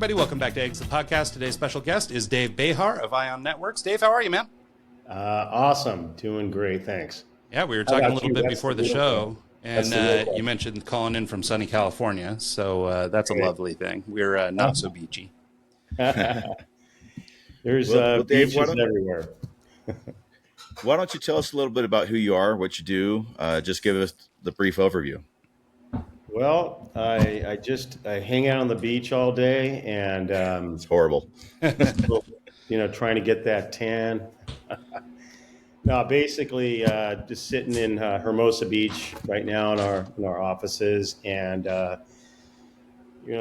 everybody. Welcome back to Exit Podcast. Today's special guest is Dave Behar of ION Networks. Dave, how are you, man? Awesome. Doing great. Thanks. Yeah, we were talking a little bit That's before the real show, That's and the real you question. mentioned calling in from sunny California, so that's a Great. lovely thing. We're not so beachy. There's Well, Dave, beaches everywhere. why don't you tell us a little bit about who you are, what you do? Just give us the brief overview. Well, I hang out on the beach all day and It's horrible. trying to get that tan. No, basically just sitting in Hermosa Beach right now in our offices and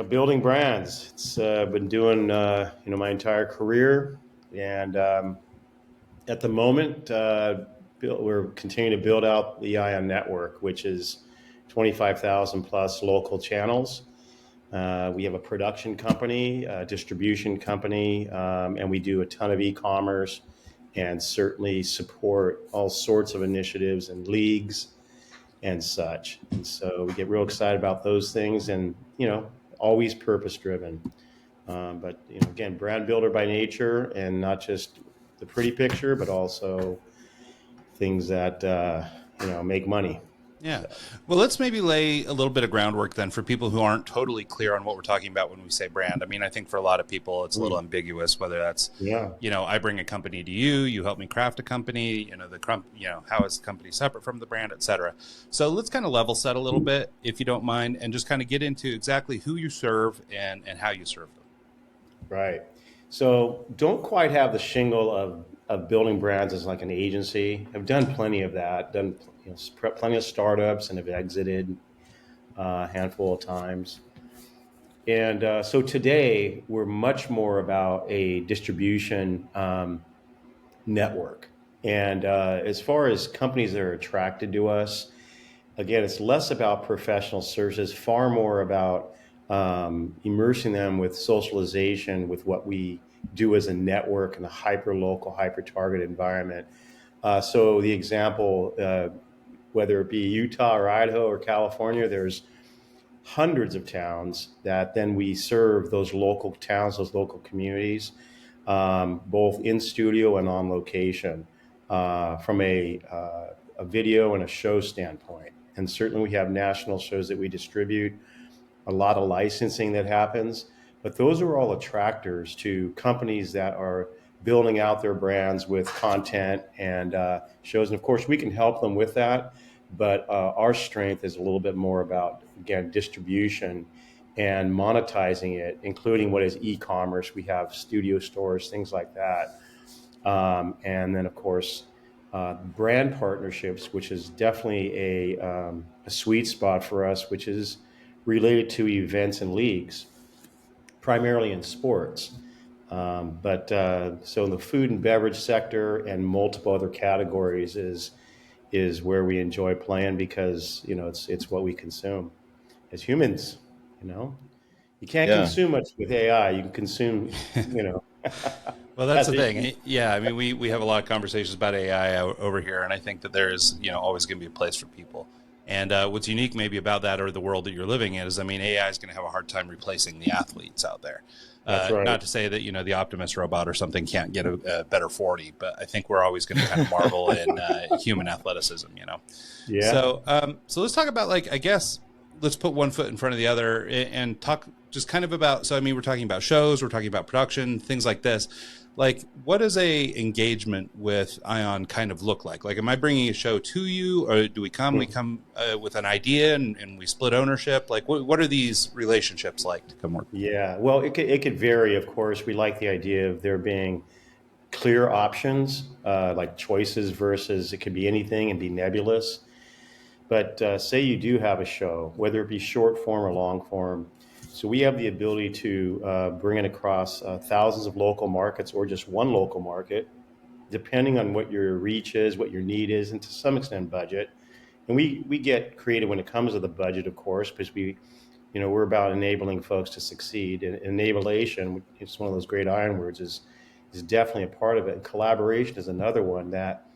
building brands. It's been doing my entire career, and at the moment we're continuing to build out the ION network, which is 25,000 plus local channels. We have a production company, a distribution company, and we do a ton of e-commerce and certainly support all sorts of initiatives and leagues and such. And so we get real excited about those things and, always purpose driven. But, again, brand builder by nature, and not just the pretty picture, but also things that, make money. Yeah. Well, let's maybe lay a little bit of groundwork then for people who aren't totally clear on what we're talking about when we say brand. I mean, I think for a lot of people, it's a little ambiguous, whether that's, I bring a company to you, you help me craft a company, how is the company separate from the brand, et cetera. So let's kind of level set a little bit, if you don't mind, and just kind of get into exactly who you serve and how you serve them. Right. So don't quite have the shingle of building brands as like an agency. I've done plenty of that, done plenty of startups, and have exited a handful of times. And so today we're much more about a distribution network. And as far as companies that are attracted to us, again, it's less about professional services, far more about immersing them with socialization, with what we do as a network in a hyper-local, hyper-targeted environment. So the example, whether it be Utah or Idaho or California, there's hundreds of towns that then we serve those local towns, those local communities, both in studio and on location, from a video and a show standpoint. And certainly we have national shows that we distribute, a lot of licensing that happens, but those are all attractors to companies that are building out their brands with content and shows. And of course, we can help them with that, but our strength is a little bit more about, again, distribution and monetizing it, including what is e-commerce. We have studio stores, things like that. And then, of course, brand partnerships, which is definitely a sweet spot for us, which is related to events and leagues, primarily in sports. But so in the food and beverage sector and multiple other categories is where we enjoy playing, because it's what we consume as humans. You can't consume much with AI. You can consume, Well, that's the thing. Yeah, I mean, we have a lot of conversations about AI over here, and I think that there is always going to be a place for people. And what's unique maybe about that, or the world that you're living in, is, I mean, AI is going to have a hard time replacing the athletes out there. That's right. Not to say that, the Optimus robot or something can't get a better 40, but I think we're always going to kind of marvel in human athleticism, Yeah. So let's talk about, I guess, let's put one foot in front of the other and talk just kind of about, so, I mean, we're talking about shows, we're talking about production, things like this. What does a engagement with ION kind of look like? Am I bringing a show to you, or do we come with an idea and we split ownership? What are these relationships like to come work? Yeah, well, it could vary, of course. We like the idea of there being clear options, like choices versus it could be anything and be nebulous. But say you do have a show, whether it be short form or long form. So we have the ability to bring it across thousands of local markets, or just one local market, depending on what your reach is, what your need is, and to some extent budget. And we get creative when it comes to the budget, of course, because we're about enabling folks to succeed. And enablation, it's one of those great iron words, is definitely a part of it. And collaboration is another one that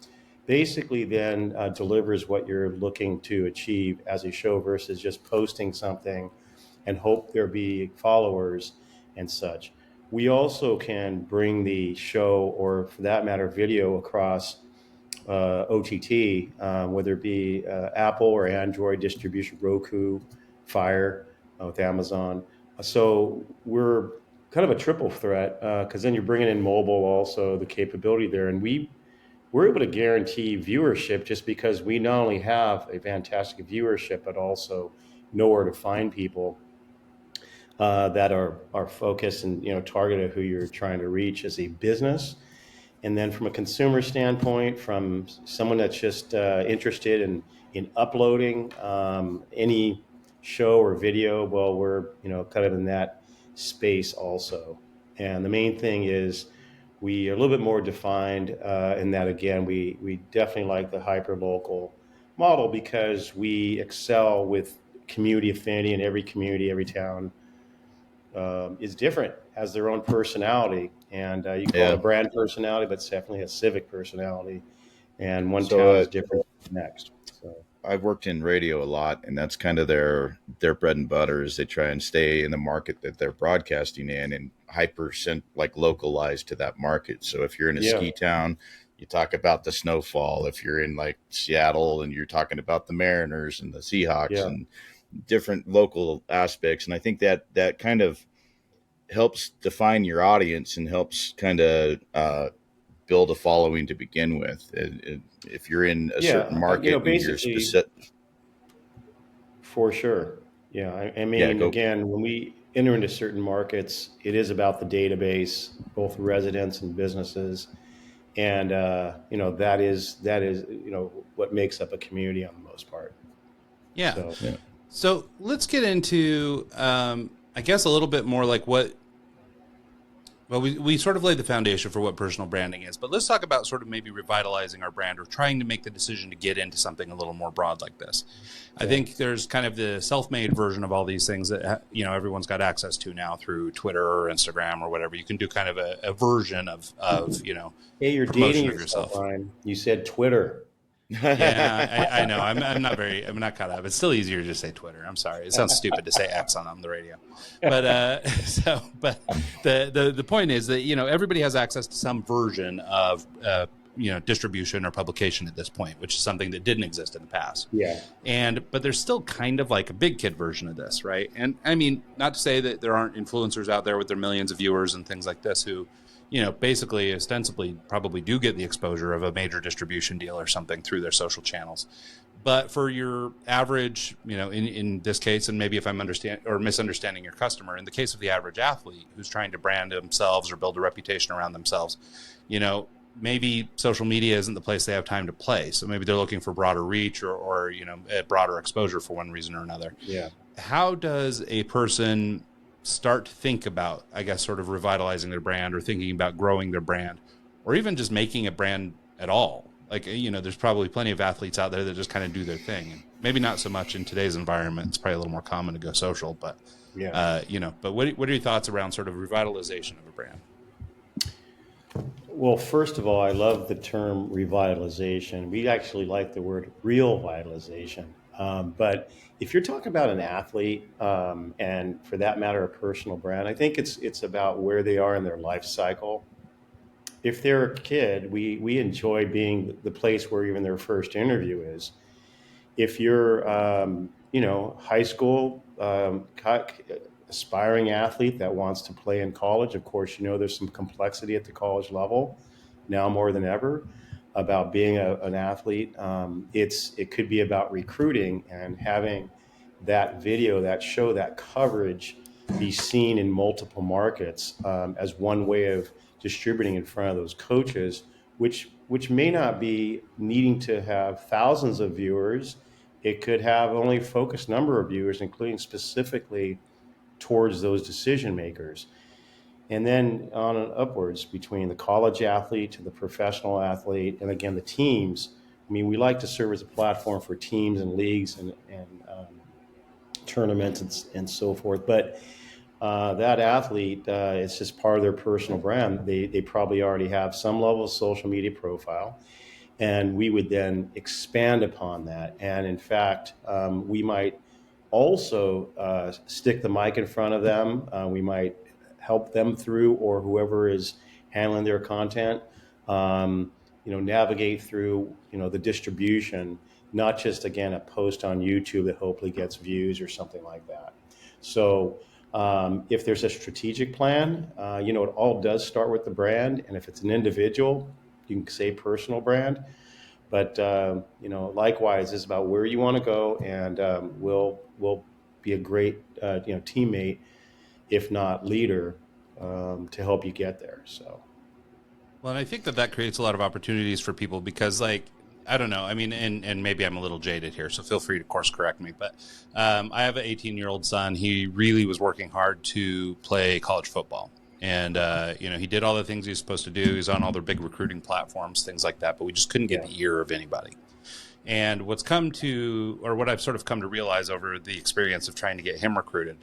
basically then delivers what you're looking to achieve as a show, versus just posting something and hope there be followers. and such. We also can bring the show, or for that matter, video, across OTT, whether it be Apple or Android distribution, Roku, Fire with Amazon. So we're kind of a triple threat, because then you're bringing in mobile, also the capability there, and we're able to guarantee viewership just because we not only have a fantastic viewership, but also know where to find people that are focused and targeted who you're trying to reach as a business. And then from a consumer standpoint, from someone that's just interested in uploading any show or video, well, we're kind of in that space also. And the main thing is we are a little bit more defined in that. Again, we definitely like the hyper local model because we excel with community affinity, and every community, every town is different, has their own personality, and you call it Yeah. a brand personality, but it's definitely a civic personality. And one So town is different from the next. So I've worked in radio a lot, and that's kind of their bread and butter. Is they try and stay in the market that they're broadcasting in, and like localized to that market. So if you're in a yeah, ski town, you talk about the snowfall. If you're in like Seattle, and you're talking about the Mariners and the Seahawks yeah, and different local aspects. And I think that kind of helps define your audience and helps kind of build a following to begin with. If you're in a certain yeah. market and you're Basically, specific, for sure. Yeah, I yeah, mean, go. again, when we enter into certain markets, it is about the database, both residents and businesses, and that is what makes up a community on the most part. Yeah. So Yeah. So let's get into, I guess, a little bit more like what. Well, we sort of laid the foundation for what personal branding is, but let's talk about sort of maybe revitalizing our brand or trying to make the decision to get into something a little more broad like this. I yeah, think there's kind of the self-made version of all these things that everyone's got access to now through Twitter or Instagram or whatever. You can do kind of a version of hey, you're dating promotion of yourself, yourself. Ryan. You said Twitter. Yeah, I know. I'm not caught up. It's still easier to just say Twitter. I'm sorry. It sounds stupid to say X on the radio. But but the point is that everybody has access to some version of distribution or publication at this point, which is something that didn't exist in the past. Yeah, But there's still kind of like a big kid version of this, right? And I mean, not to say that there aren't influencers out there with their millions of viewers and things like this who basically ostensibly probably do get the exposure of a major distribution deal or something through their social channels. But for your average, in this case, and maybe if I'm misunderstanding your customer, in the case of the average athlete who's trying to brand themselves or build a reputation around themselves, maybe social media isn't the place they have time to play. So maybe they're looking for broader reach or a broader exposure for one reason or another. yeah. How does a person start to think about, I guess, sort of revitalizing their brand or thinking about growing their brand or even just making a brand at all? Like, there's probably plenty of athletes out there that just kind of do their thing. And maybe not so much in today's environment. It's probably a little more common to go social, but, Yeah. But what are your thoughts around sort of revitalization of a brand? Well, first of all, I love the term revitalization. We actually like the word real vitalization. But if you're talking about an athlete, and for that matter, a personal brand, I think it's about where they are in their life cycle. If they're a kid, we enjoy being the place where even their first interview is. If you're, high school, aspiring athlete that wants to play in college, of course, there's some complexity at the college level now more than ever about being an athlete. It could be about recruiting and having that video, that show, that coverage be seen in multiple markets as one way of distributing in front of those coaches, which may not be needing to have thousands of viewers. It could have only a focused number of viewers, including specifically towards those decision makers. And then on and upwards between the college athlete to the professional athlete, and again, the teams. I mean, we like to serve as a platform for teams and leagues and tournaments and so forth. But that athlete, it's just part of their personal brand. They probably already have some level of social media profile. And we would then expand upon that. And in fact, we might also stick the mic in front of them. We might help them through, or whoever is handling their content, navigate through, the distribution, not just, again, a post on YouTube that hopefully gets views or something like that. So if there's a strategic plan, it all does start with the brand. And if it's an individual, you can say personal brand. But likewise, it's about where you want to go, and we'll be a great teammate, if not leader, to help you get there. So. Well, and I think that creates a lot of opportunities for people because, like, I don't know. I mean, and maybe I'm a little jaded here, so feel free to course correct me. But I have an 18-year-old son. He really was working hard to play college football. And, he did all the things he was supposed to do. He's on all their big recruiting platforms, things like that. But we just couldn't get the ear of anybody. And what I've sort of come to realize over the experience of trying to get him recruited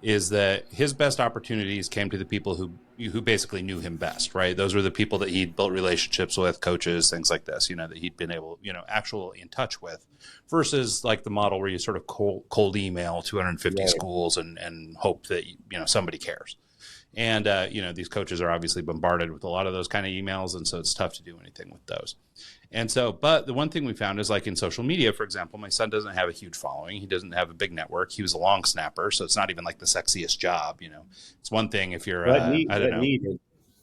is that his best opportunities came to the people who basically knew him best, right? Those were the people that he'd built relationships with, coaches, things like this, that he'd been able, actually in touch with, versus like the model where you sort of cold email 250 schools and hope that, somebody cares. And, these coaches are obviously bombarded with a lot of those kind of emails. And so it's tough to do anything with those. And so, but the one thing we found is, like in social media, for example, my son doesn't have a huge following. He doesn't have a big network. He was a long snapper. So it's not even like the sexiest job, It's one thing if you're, I don't know. Needed.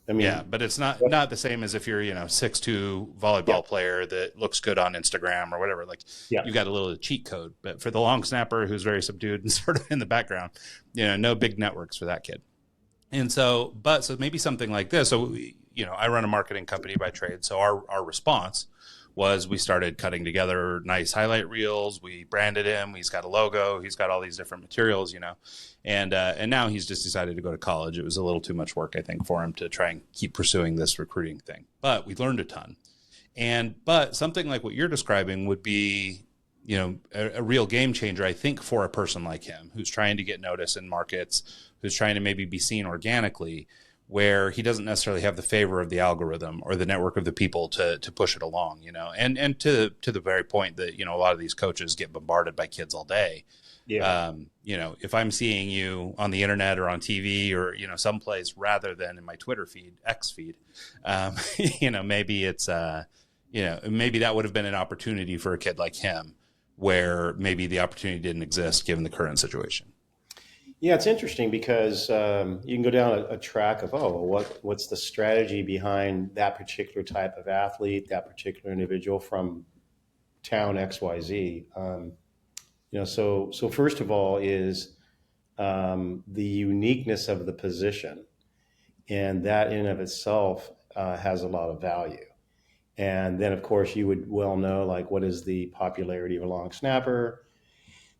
I mean, yeah, but it's not the same as if you're, 6'2" volleyball player that looks good on Instagram or whatever. Like you got a little cheat code. But for the long snapper who's very subdued and sort of in the background, no big networks for that kid. And so, so maybe something like this. So, I run a marketing company by trade. So our response was we started cutting together nice highlight reels. We branded him. He's got a logo. He's got all these different materials, and now he's just decided to go to college. It was a little too much work, I think, for him to try and keep pursuing this recruiting thing. But we learned a ton. But something like what you're describing would be, a real game changer, I think, for a person like him who's trying to get notice in markets, who's trying to maybe be seen organically, where he doesn't necessarily have the favor of the algorithm or the network of the people to push it along, and to the very point that, a lot of these coaches get bombarded by kids all day. Yeah. If I'm seeing you on the internet or on TV or, someplace rather than in my Twitter feed, X feed, maybe it's, maybe that would have been an opportunity for a kid like him where maybe the opportunity didn't exist given the current situation. Yeah, it's interesting because you can go down a track of, what's the strategy behind that particular type of athlete, that particular individual from town XYZ. So first of all is the uniqueness of the position, and that in of itself has a lot of value. And then, of course, you would well know, like, what is the popularity of a long snapper,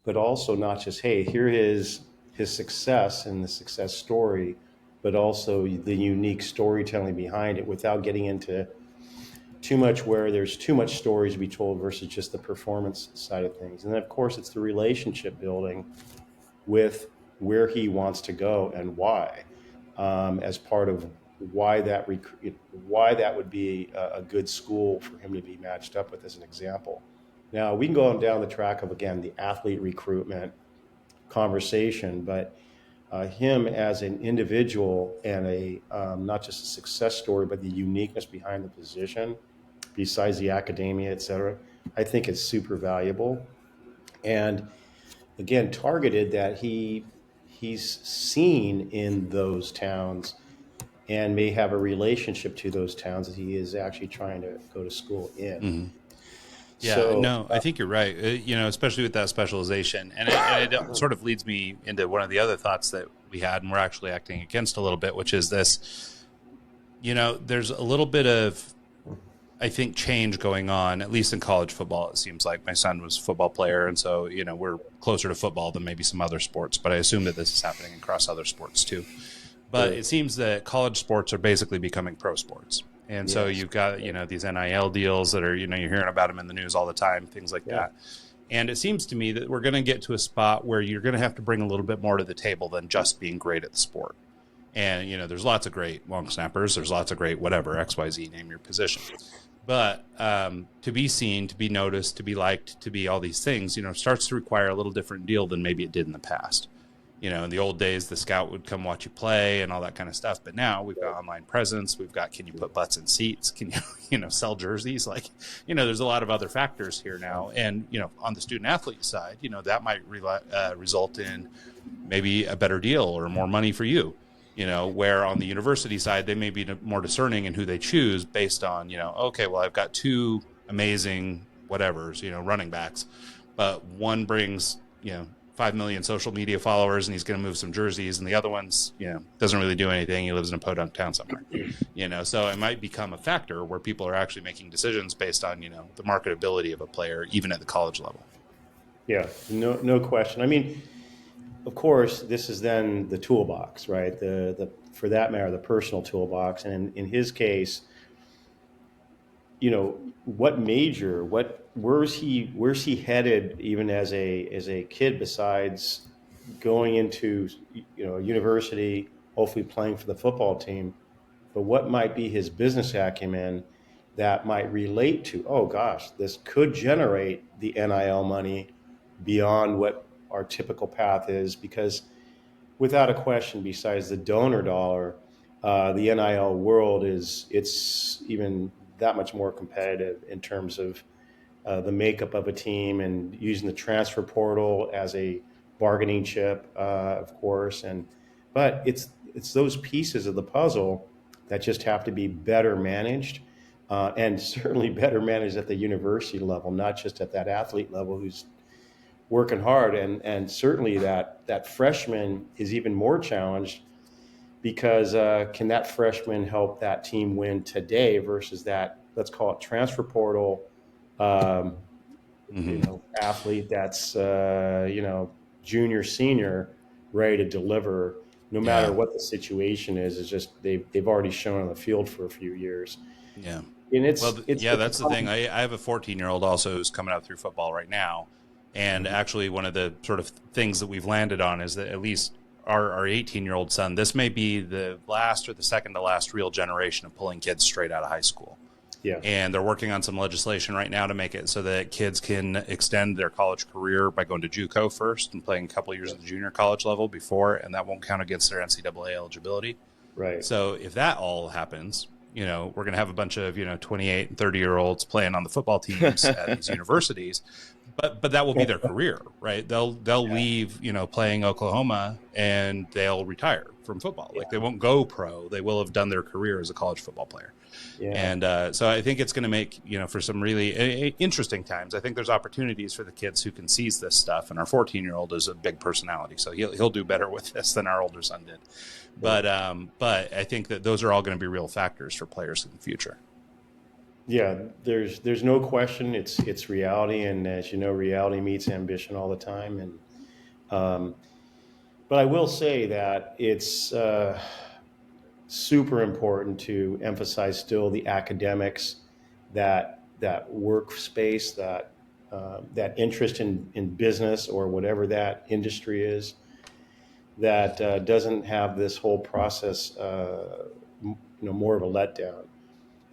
but also not just, hey, here is his success and the success story, but also the unique storytelling behind it without getting into too much where there's too much stories to be told versus just the performance side of things. And then, of course, it's the relationship building with where he wants to go and why, as part of why that would be a good school for him to be matched up with, as an example. Now, we can go down the track of, again, the athlete recruitment conversation, but him as an individual and a not just a success story, but the uniqueness behind the position, besides the academia, et cetera, I think is super valuable. And again, targeted that he's seen in those towns and may have a relationship to those towns that he is actually trying to go to school in. Mm-hmm. Yeah, I think you're right. Especially with that specialization, and it sort of leads me into one of the other thoughts that we had, and we're actually acting against a little bit, which is this. There's a little bit of, I think, change going on, at least in college football. It seems like my son was a football player, and so we're closer to football than maybe some other sports. But I assume that this is happening across other sports too. But it seems that college sports are basically becoming pro sports. And so you've got, these NIL deals that are, you're hearing about them in the news all the time, things like that. And it seems to me that we're going to get to a spot where you're going to have to bring a little bit more to the table than just being great at the sport. And, there's lots of great long snappers. There's lots of great whatever, XYZ, name your position. But to be seen, to be noticed, to be liked, to be all these things, starts to require a little different deal than maybe it did in the past. In the old days, the scout would come watch you play and all that kind of stuff. But now we've got online presence. We've got, can you put butts in seats? Can you, sell jerseys? Like, there's a lot of other factors here now. And, on the student athlete side, that might result in maybe a better deal or more money for you. Where on the university side, they may be more discerning in who they choose based on, okay, well, I've got two amazing whatevers, running backs, but one brings, 5 million social media followers and he's going to move some jerseys, and the other one's, doesn't really do anything. He lives in a podunk town somewhere, so it might become a factor where people are actually making decisions based on, the marketability of a player, even at the college level. Yeah, no question. I mean, of course, this is then the toolbox, right? The for that matter, the personal toolbox. And in his case, what major, where's he headed even as a kid, besides going into a university, hopefully playing for the football team, but what might be his business acumen that might relate to, oh gosh, this could generate the NIL money beyond what our typical path is, because without a question, besides the donor dollar, the NIL world it's even that much more competitive in terms of the makeup of a team and using the transfer portal as a bargaining chip, of course. But it's those pieces of the puzzle that just have to be better managed, and certainly better managed at the university level, not just at that athlete level who's working hard. And certainly that freshman is even more challenged, because can that freshman help that team win today versus that, let's call it transfer portal, um, athlete that's junior, senior, ready to deliver no matter Yeah. what the situation is. It's just they've already shown on the field for a few years, Yeah. and Well, it's yeah, it's that's the thing. I have a 14-year-old also who's coming out through football right now. And actually, one of the sort of things that we've landed on is that at least our 18-year-old son, this may be the last or the second to last real generation of pulling kids straight out of high school. yeah, And they're working on some legislation right now to make it so that kids can extend their college career by going to JUCO first and playing a couple of years at the junior college level before, and that won't count against their NCAA eligibility. right. So if that all happens, we're going to have a bunch of, 28 and 30-year-olds playing on the football teams at these universities. But that will be their career, right? They'll leave, playing Oklahoma, and they'll retire from football. Like, they won't go pro. They will have done their career as a college football player. Yeah. And so I think it's going to make, for some really interesting times. I think there's opportunities for the kids who can seize this stuff. And our 14-year-old is a big personality, so he'll do better with this than our older son did. But I think that those are all going to be real factors for players in the future. Yeah, there's no question. It's reality, and as you know, reality meets ambition all the time. And but I will say that it's super important to emphasize still the academics, that workspace, that interest in business or whatever that industry is, that doesn't have this whole process, more of a letdown.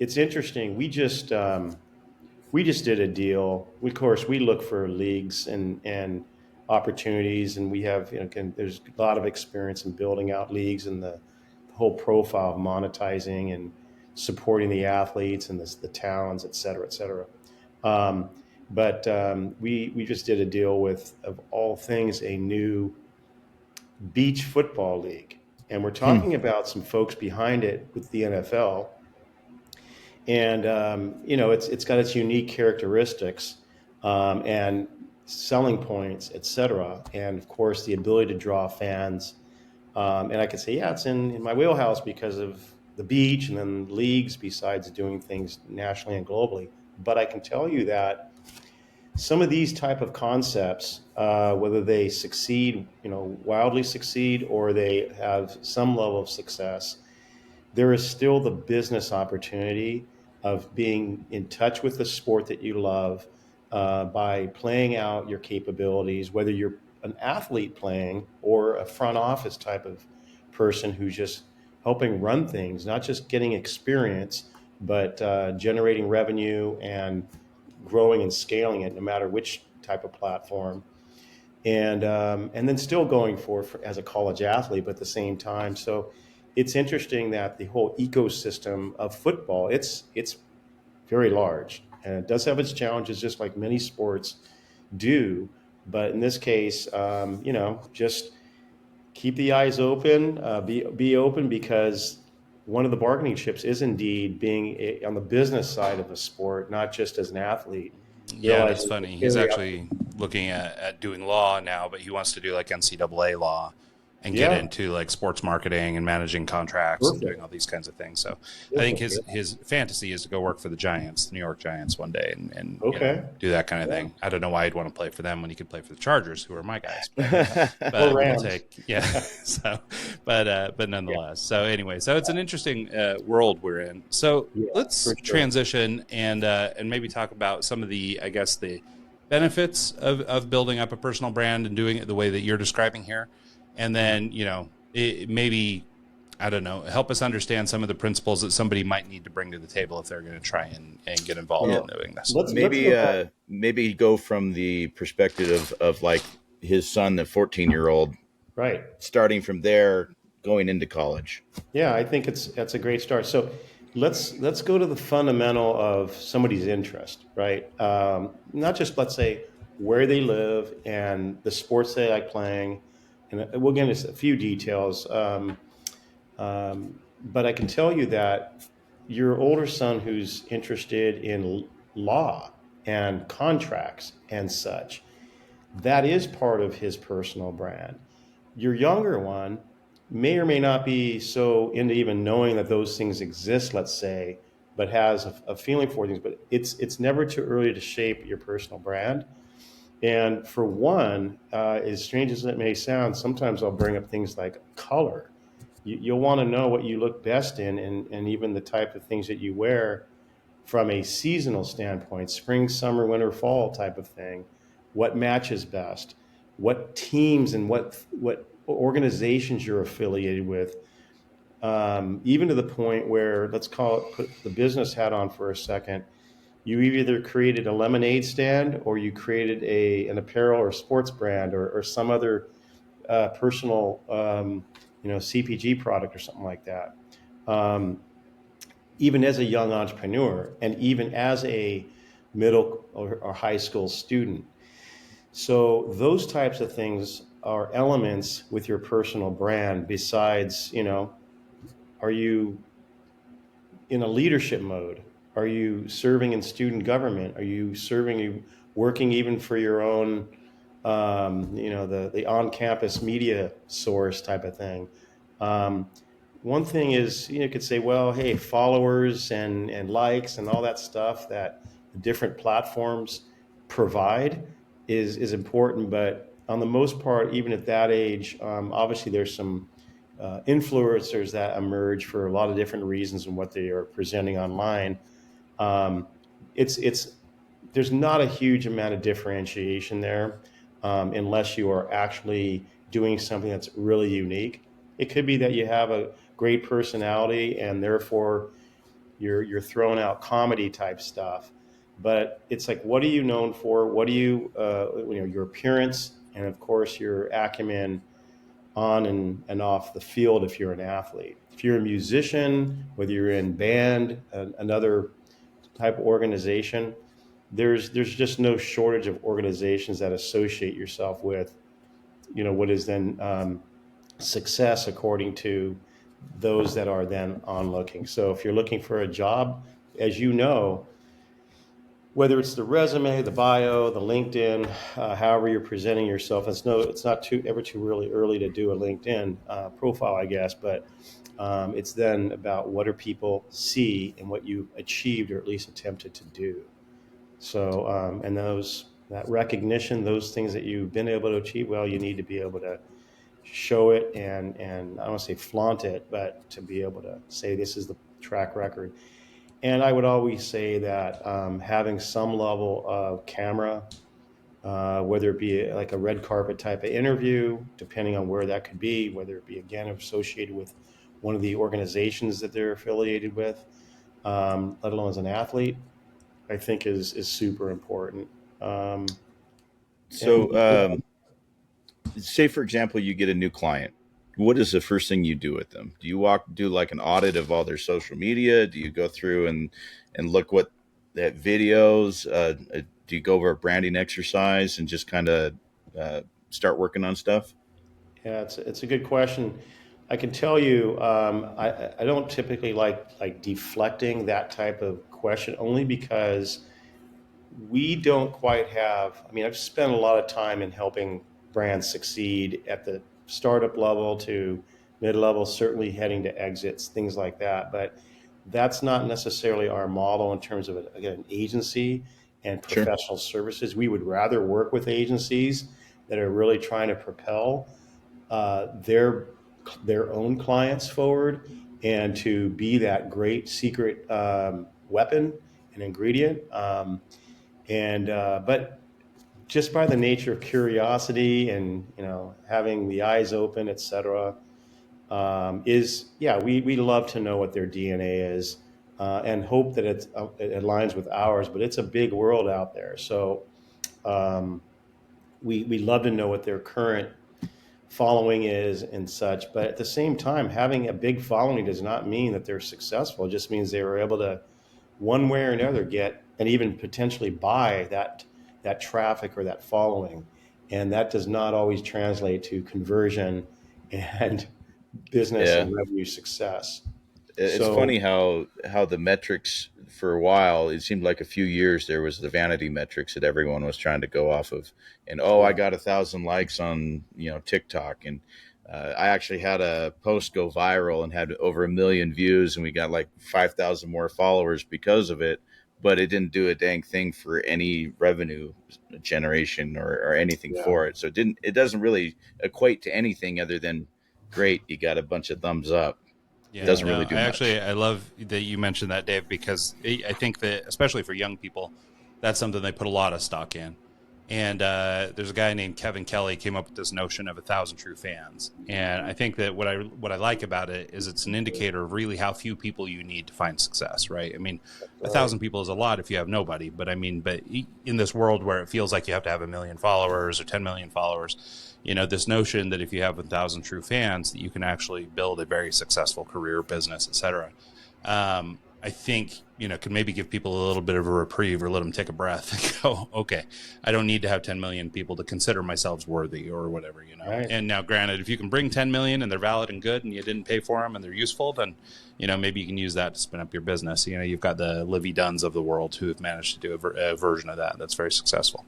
It's interesting. We just did a deal. Of course, we look for leagues and opportunities, and we have, there's a lot of experience in building out leagues and the whole profile of monetizing and supporting the athletes and the talents, et cetera, et cetera. But we just did a deal with, of all things, a new beach football league, and we're talking about some folks behind it with the NFL. And it's got its unique characteristics, and selling points, et cetera, and of course the ability to draw fans. And I could say, yeah, it's in my wheelhouse because of the beach and then leagues, besides doing things nationally and globally. But I can tell you that some of these type of concepts, whether they succeed, wildly succeed, or they have some level of success, there is still the business opportunity of being in touch with the sport that you love, by playing out your capabilities, whether you're an athlete playing or a front office type of person who's just helping run things, not just getting experience, but generating revenue and growing and scaling it, no matter which type of platform. and then still going for as a college athlete, but at the same time. So it's interesting that the whole ecosystem of football, it's very large, and it does have its challenges, just like many sports do. But in this case, just keep the eyes open, be open, because one of the bargaining chips is indeed being on the business side of a sport, not just as an athlete. Yeah, and it's Realizing the funny. He's carry out. actually looking at doing law now, but he wants to do like NCAA law and get Yeah, into like sports marketing and managing contracts and doing perfect, all these kinds of things. So I think perfect. his fantasy is to go work for the Giants, the New York Giants, one day, and Okay. do that kind of Yeah. thing. I don't know why he'd want to play for them when he could play for the Chargers, who are my guys, Or but we'll Rams. take yeah. So, but Yeah. nonetheless. So anyway, so it's an interesting world we're in. So Yeah, let's for sure. transition and maybe talk about some of the, I guess, the benefits of building up a personal brand and doing it the way that you're describing here, and then maybe, I don't know, help us understand some of the principles that somebody might need to bring to the table if they're going to try and get involved in Well, doing this. let's maybe look at. maybe go from the perspective of like his son, the 14-year-old, Right. starting from there, going into college. Yeah, I think that's a great start. So let's go to the fundamental of somebody's interest, right? Not just, let's say, where they live and the sports they like playing, and we'll get into a few details. But I can tell you that your older son who's interested in law and contracts and such, that is part of his personal brand. Your younger one may or may not be so into even knowing that those things exist, let's say, but has a feeling for things. But it's never too early to shape your personal brand. And for one, as strange as it may sound, sometimes I'll bring up things like color. You'll want to know what you look best in, and even the type of things that you wear from a seasonal standpoint, spring, summer, winter, fall type of thing. What matches best? What teams and what organizations you're affiliated with? Even to the point where, let's call it, put the business hat on for a second. You either created a lemonade stand, or you created an apparel or sports brand, or some other personal CPG product or something like that. Um, Even as a young entrepreneur, and even as a middle or high school student. So those types of things are elements with your personal brand. Besides, are you in a leadership mode? Are you serving in student government? Are you serving, working even for your own, the on-campus media source type of thing? Um, One thing is, you could say, well, hey, followers and likes and all that stuff that the different platforms provide is important. But on the most part, even at that age, obviously there's some influencers that emerge for a lot of different reasons and what they are presenting online. Um, it's there's not a huge amount of differentiation there, unless you are actually doing something that's really unique. It could be that you have a great personality and therefore you're throwing out comedy type stuff. But it's like, what are you known for? What do your appearance, and of course your acumen on and off the field if you're an athlete. If you're a musician, whether you're in band, another type of organization, there's just no shortage of organizations that associate yourself with, what is then success according to those that are then on looking. So if you're looking for a job, as you know, whether it's the resume, the bio, the LinkedIn, however you're presenting yourself. It's not too really early to do a LinkedIn profile, I guess, but it's then about what do people see and what you've achieved or at least attempted to do. So, and that recognition, those things that you've been able to achieve, well, you need to be able to show it, and I don't want to say flaunt it, but to be able to say this is the track record. And I would always say that having some level of camera, whether it be like a red carpet type of interview, depending on where that could be, whether it be, again, associated with one of the organizations that they're affiliated with, let alone as an athlete, I think is super important. Um, and So say for example, you get a new client. What is the first thing you do with them? Do you do like an audit of all their social media? Do you go through and look what that videos? Do you go over a branding exercise and just kind of uh, start working on stuff? Yeah, it's a good question. I can tell you, I don't typically like deflecting that type of question only because we don't quite have. I mean, I've spent a lot of time in helping brands succeed at the startup level to mid level, certainly heading to exits, things like that. But that's not necessarily our model in terms of again, an agency and Sure. professional services. We would rather work with agencies that are really trying to propel their own clients forward and to be that great secret weapon and ingredient. But just by the nature of curiosity and having the eyes open, et cetera, is yeah, we love to know what their DNA is and hope that it aligns with ours. But it's a big world out there, so um, we love to know what their current following is and such. But at the same time, having a big following does not mean that they're successful. It just means they were able to, one way or another, get and even potentially buy that traffic or that following. And that does not always translate to conversion and business Yeah. and revenue success. It's funny So how the metrics for a while, it seemed like a few years there was the vanity metrics that everyone was trying to go off of, and oh, I yeah, got 1,000 likes on TikTok, and I actually had a post go viral and had over 1 million views, and we got like 5,000 more followers because of it, but it didn't do a dang thing for any revenue generation or anything yeah, for it. So it doesn't really equate to anything other than great, you got a bunch of thumbs up. Yeah, Doesn't yeah, really no, do much. I love that you mentioned that, Dave, because I think that especially for young people, that's something they put a lot of stock in. And there's a guy named Kevin Kelly came up with this notion of 1,000 true fans, and I think that what I like about it is it's an indicator of really how few people you need to find success, right? I mean, a right. thousand people is a lot if you have nobody, but I mean, but in this world where it feels like you have to have 1 million followers or 10 million followers, this notion that if you have 1,000 true fans, that you can actually build a very successful career, business, etc. I think can maybe give people a little bit of a reprieve or let them take a breath and go, okay, I don't need to have 10 million people to consider myself worthy or whatever. Right. And now, granted, if you can bring 10 million and they're valid and good and you didn't pay for them and they're useful, then maybe you can use that to spin up your business. You've got the Livy Dunns of the world who have managed to do a version of that that's very successful.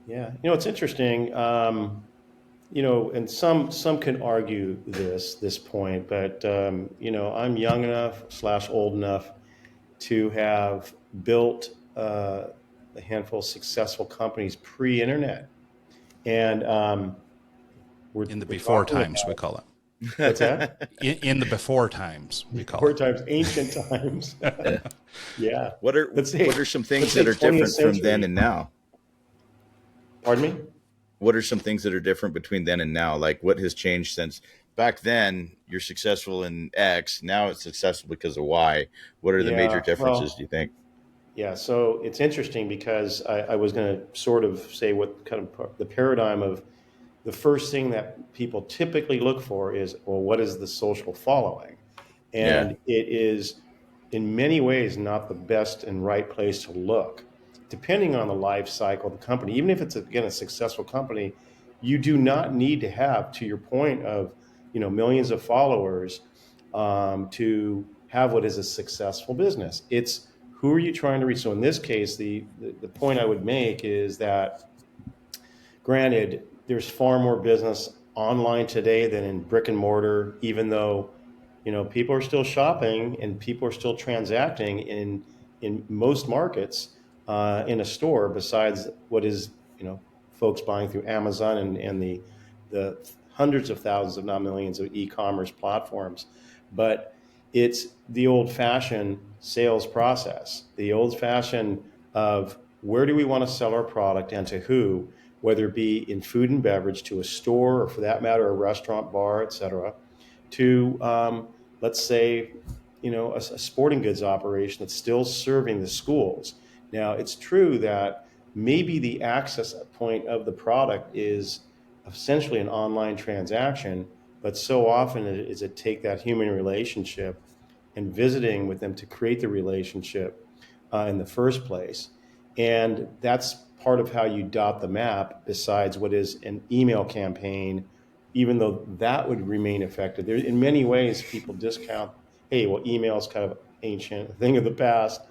Yeah. It's interesting. And some can argue this point, but I'm young enough slash old enough to have built a handful of successful companies pre-internet, and In the we're before talking times, we about call it. what's that? In the before times, we call Before it. times, ancient times. Yeah. Yeah, What are let's what say are some things let's say that are 20th different from then century. and now? Pardon me. What are some things that are different between then and now? Like what has changed since back then you're successful in X, now it's successful because of Y. What are the major Yeah, differences, do well, you think? yeah. So it's interesting because I was going to sort of say what kind of the paradigm of the first thing that people typically look for is, well, what is the social following? Yeah. And it is in many ways not the best and right place to look. Depending on the life cycle of the company, even if it's again a successful company, you do not need to have, to your point of millions of followers to have what is a successful business. It's who are you trying to reach? So in this case, the point I would make is that granted, there's far more business online today than in brick and mortar, even though people are still shopping and people are still transacting in most markets in a store. Besides what is folks buying through Amazon and the hundreds of thousands, if not millions, of e-commerce platforms, but it's the old-fashioned sales process, the old-fashioned of where do we want to sell our product and to who, whether it be in food and beverage to a store or for that matter a restaurant, bar, et cetera, to let's say a sporting goods operation that's still serving the schools. Now it's true that maybe the access point of the product is essentially an online transaction, but so often is it take that human relationship and visiting with them to create the relationship in the first place. And that's part of how you dot the map, besides what is an email campaign, even though that would remain effective. There, in many ways, people discount, hey, well, email is kind of ancient, thing of the past,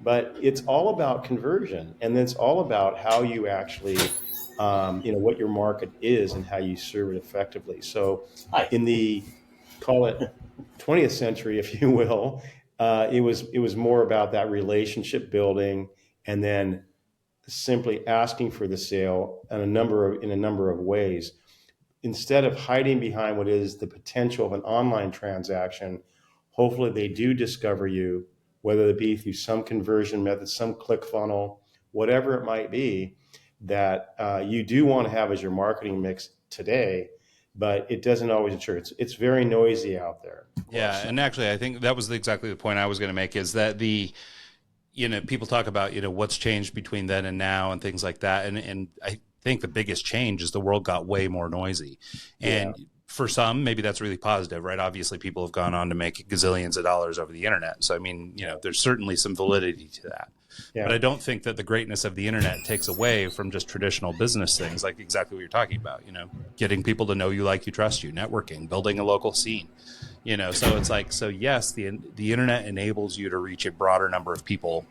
but it's all about conversion, and then it's all about how you actually, what your market is and how you serve it effectively. So, Hi. in the, call it 20th century, if you will, it was more about that relationship building, and then simply asking for the sale in a number of ways, instead of hiding behind what is the potential of an online transaction. Hopefully they do discover you, whether it be through some conversion method, some click funnel, whatever it might be, that you do want to have as your marketing mix today, but it doesn't always ensure. It's very noisy out there. Yeah, and actually, I think that was exactly the point I was going to make, is that people talk about, what's changed between then and now and things like that. And I think the biggest change is the world got way more noisy. And for some, maybe that's really positive, right? Obviously, people have gone on to make gazillions of dollars over the internet. So, I mean, there's certainly some validity to that. Yeah. But I don't think that the greatness of the internet takes away from just traditional business things, like exactly what you're talking about, getting people to know you, like you, trust you, networking, building a local scene, so it's like, so yes, the internet enables you to reach a broader number of people,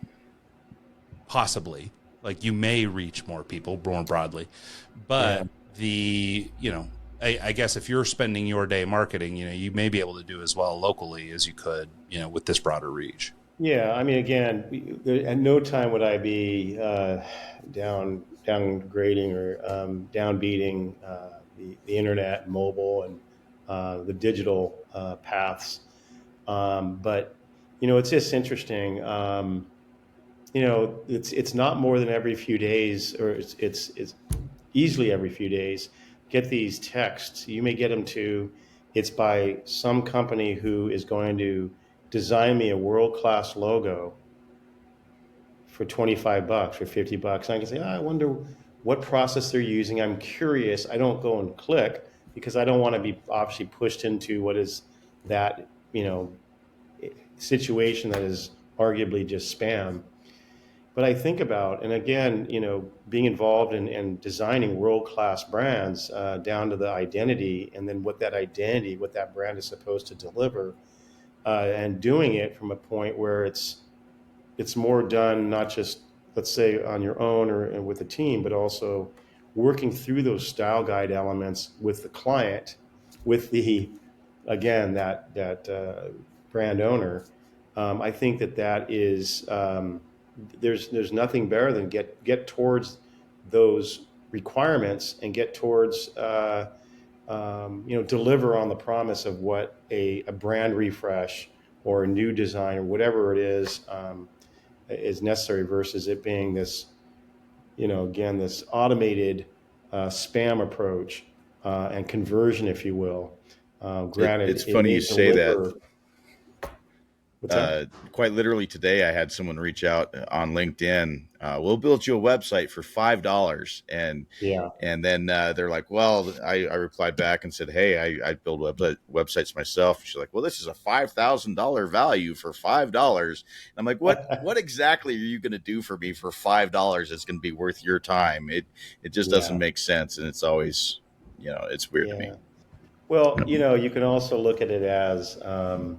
possibly, like you may reach more people more broadly, but I guess if you're spending your day marketing, you may be able to do as well locally as you could, with this broader reach. Yeah, I mean, again, at no time would I be downgrading or downbeating the internet, mobile, and the digital paths. But it's just interesting. It's not more than every few days, or it's easily every few days. Get these texts. You may get them to. It's by some company who is going to design me a world-class logo for $25 or $50. And I can say, I wonder what process they're using. I'm curious. I don't go and click because I don't want to be obviously pushed into what is that, situation that is arguably just spam. But I think about, and again, being involved in designing world-class brands down to the identity, and then what that brand is supposed to deliver, and doing it from a point where it's more done, not just, let's say, on your own or with a team, but also working through those style guide elements with the client, with that brand owner. I think that is, there's nothing better than get towards those requirements and get towards deliver on the promise of what a brand refresh or a new design or whatever it is necessary, versus it being this, again, this automated spam approach and conversion, if you will. Granted, it's funny you say that. Quite literally today, I had someone reach out on LinkedIn. We'll build you a website for $5, and then they're like, "Well," I replied back and said, "Hey, I build websites myself." She's like, "Well, this is a $5,000 value for $5." And I'm like, "What exactly are you going to do for me for $5? That's going to be worth your time?" It just doesn't make sense, and it's always, it's weird to me. Well, you can also look at it as the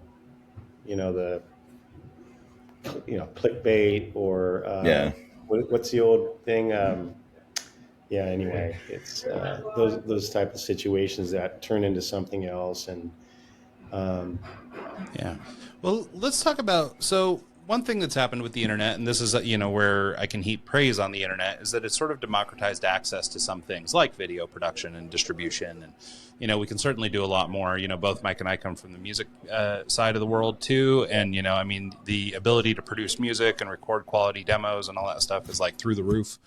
clickbait, or what's the old thing? Anyway, it's those type of situations that turn into something else. And well, let's talk about, so one thing that's happened with the internet, and this is where I can heap praise on the internet, is that it's sort of democratized access to some things like video production and distribution. And we can certainly do a lot more. Both Mike and I come from the music side of the world too, and the ability to produce music and record quality demos and all that stuff is like through the roof.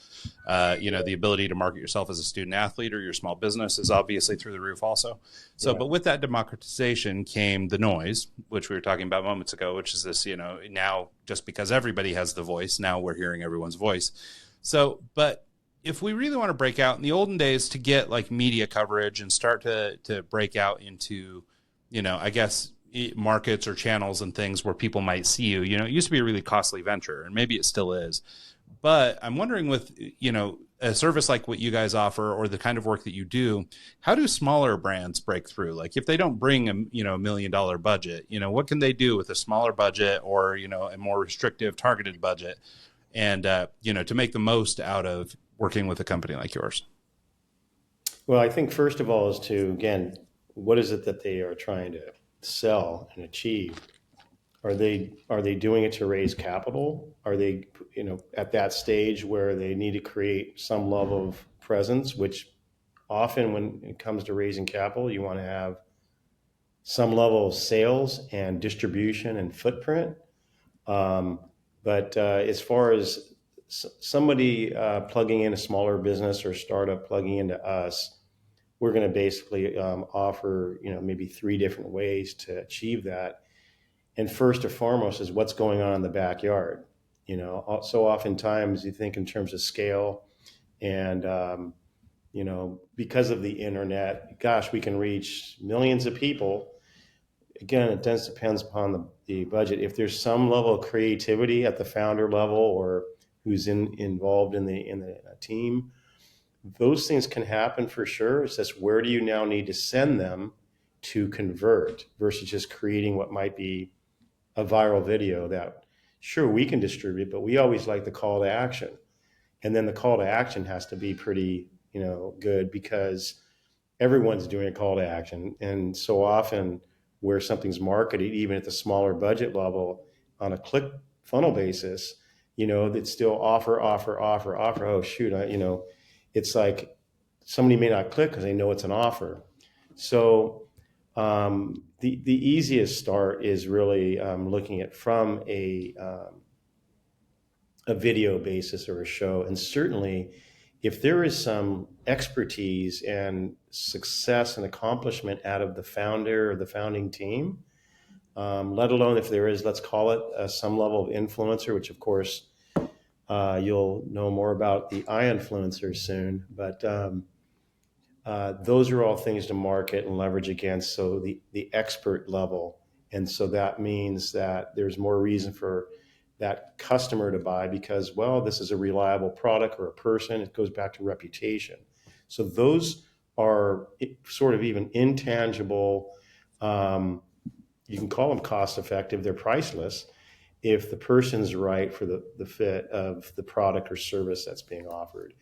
The ability to market yourself as a student athlete or your small business is obviously through the roof also. So, but with that democratization came the noise, which we were talking about moments ago, which is this, now just because everybody has the voice, now we're hearing everyone's voice. So, but if we really want to break out in the olden days to get like media coverage and start to break out into, I guess markets or channels and things where people might see you, it used to be a really costly venture, and maybe it still is. But I'm wondering with, a service like what you guys offer or the kind of work that you do, how do smaller brands break through? Like if they don't bring $1 million budget, what can they do with a smaller budget or, a more restrictive targeted budget and, to make the most out of working with a company like yours? Well, I think first of all is to, again, what is it that they are trying to sell and achieve? Are they doing it to raise capital? Are they, at that stage where they need to create some level of presence, which often when it comes to raising capital, you want to have some level of sales and distribution and footprint. But as far as somebody plugging in a smaller business or startup plugging into us, we're going to basically offer, maybe three different ways to achieve that. And first and foremost is what's going on in the backyard. So oftentimes you think in terms of scale and, because of the internet, gosh, we can reach millions of people. Again, it depends upon the budget. If there's some level of creativity at the founder level or who's involved in the team, those things can happen for sure. It's just where do you now need to send them to convert versus just creating what might be a viral video that sure we can distribute, but we always like the call to action. And then the call to action has to be pretty, good because everyone's doing a call to action. And so often where something's marketed, even at the smaller budget level on a click funnel basis, it's still offer, offer, offer, offer. Oh shoot, it's like somebody may not click because they know it's an offer. So the easiest start is really looking at from a video basis or a show, and certainly if there is some expertise and success and accomplishment out of the founder or the founding team, let alone if there is, let's call it some level of influencer, which of course you'll know more about the ION influencers soon, but those are all things to market and leverage against. So the expert level. And so that means that there's more reason for that customer to buy because, well, this is a reliable product or a person. It goes back to reputation. So those are sort of even intangible. You can call them cost effective. They're priceless if the person's right for the fit of the product or service that's being offered.